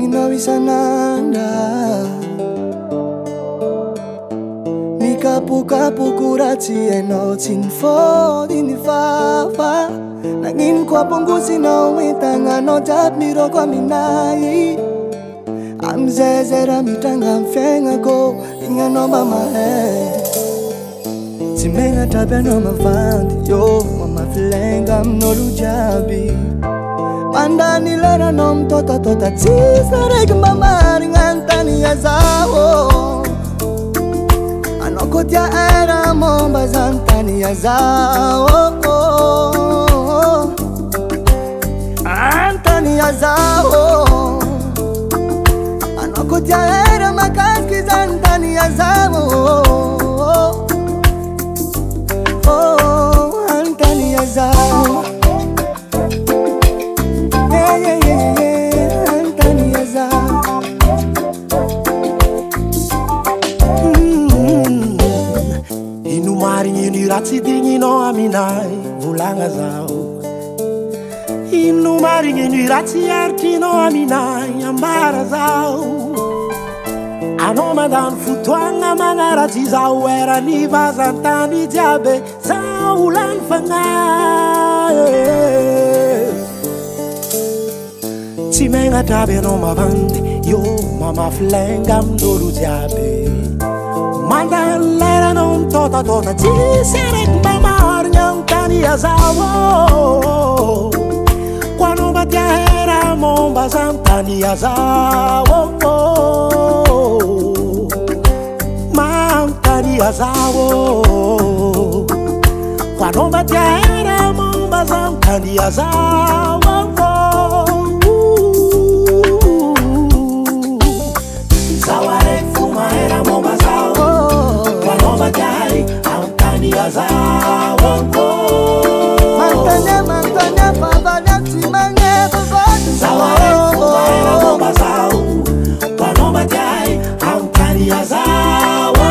Nino isananda Kapu kurati eno tinfo dini fafa Nangin kwa pungusi no mitanga no tap miro kwa minai Amzezera mitanga mfenga go inga no mama Timenga tabe no mavandi yo mama flenga mno lujabi Mandani lera no mtota tisa reg mama Agnontania Zaho Kotia era momba Agnontania Zaho Agnontania Zaho Kotia era makaski Agnontania Zaho Agnontania Zaho Agnontania Zaho Marinho rati dinino aminai volagna zaho Ino marinho rati artino aminai ambara zaho Ano mandano fotoagna magnaraty zaho era ny vazantany jiaby zaho lany fagnahy Tsy megnatraby anao mavandy yo mamaflenga amin'olo jiaby Mandano lera non tota Ci sarei mamari Agnontania Zaho Quando batia era momba Agnontania Zaho Agnontania Zaho Quando batia era momba Agnontania Zaho Zaware fuma era momba Zaho Agnontania Zaho Mantanya favanya timanye Zaware fuma era momba Zaho Quando batia Agnontania Zaho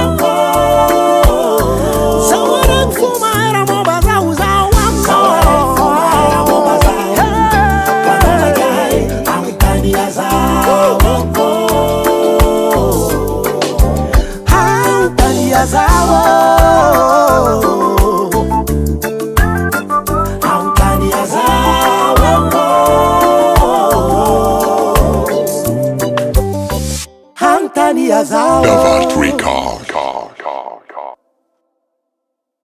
Zaware fuma era momba Zaho Zaware fuma era momba Zaho Quando batia Agnontania Zaho Agnontania Zaho Agnontania Zaho Agnontania Zaho Rwikordz